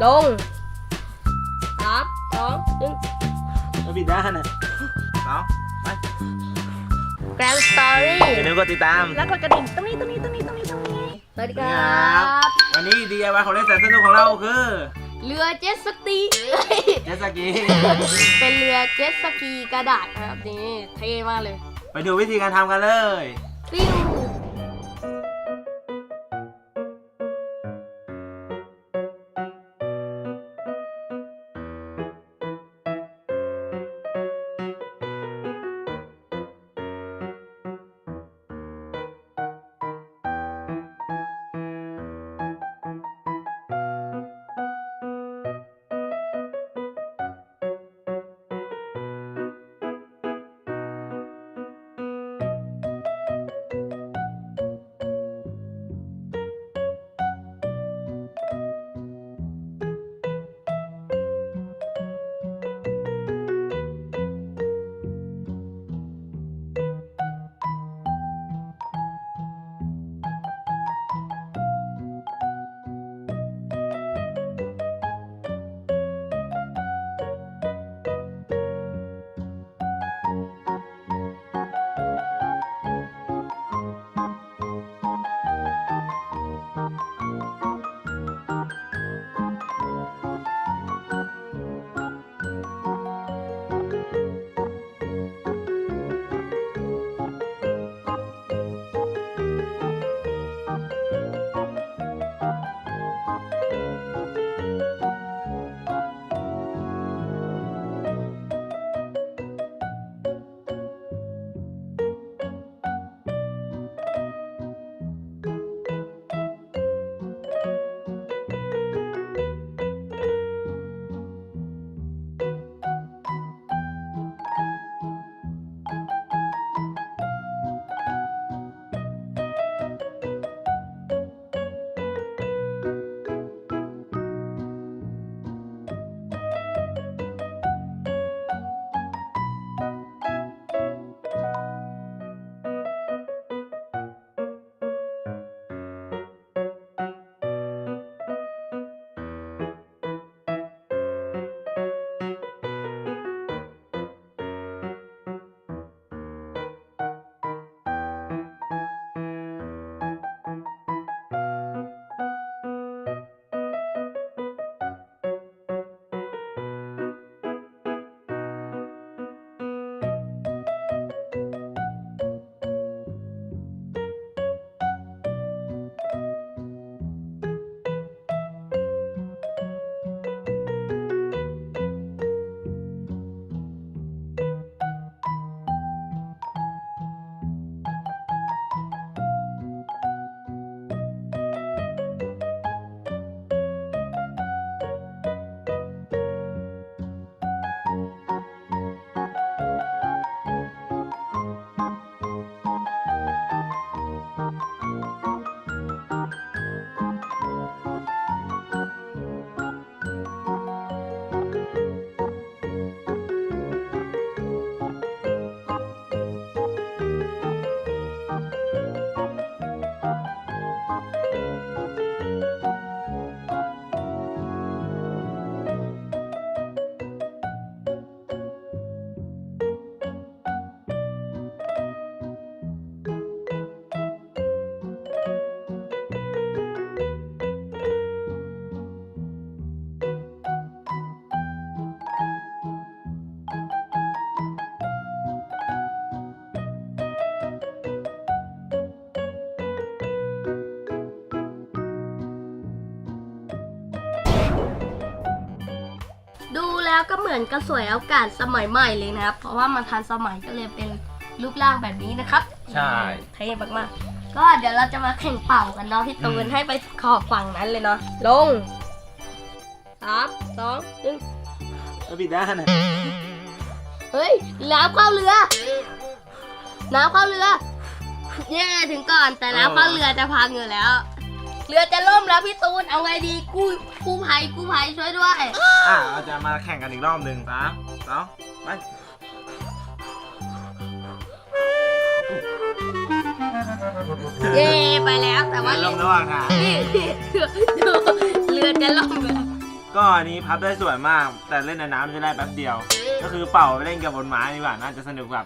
ลง3 2 1แล้วปิดด้านน่ะเอาไปแกรนสตอรี่อย่าลืมกดติดตามแล้วกดกระดิ่งตรงนี้สวัสดีครับ วันนี้ DIY ของเล่นแสนสนุกของเราคือเรือเจ็ตสกี เจ็ตสกี เป็นเรือเจ็ตสกีกระดาษครับนี่เท่มากเลยไปดูวิธีการทำกันเลยฟิวดูแล้วก็เหมือนกระสวยอากาศสมัยใหม่เลยนะครับเพราะว่ามันทันสมัยก็เลยเป็นรูปร่างแบบนี้นะครับใช่เท่มากๆก็เดี๋ยวเราจะมาแข่งเป่ากันเนาะพี่ตูนให้ไปขอบฝั่งนั้นเลยเนาะลง3 2 1แล้วปิดด้านน่ะเฮ้ยน้ำเข้าเรือเย้ถึงก่อนแต่น้ำเข้าเรือจะพังอยู่แล้วเรือจะล่มแล้วพี่ตูนเอาไงดีกู้ภัยช่วยด้วยเราจะมาแข่งกันอีกรอบหนึ่ง3 2 ไป เย่ไปแล้วแต่ว่าล่มระหว่างทางนี่เรือจะล่มแล้วก ก็อันนี้พับได้สวยมาก แต่เล่นในน้ำจะได้แป๊บเดียว ก็คือเป่าไปเล่นกับบนไม้ดีกว่าน่าจะสนุกกว่า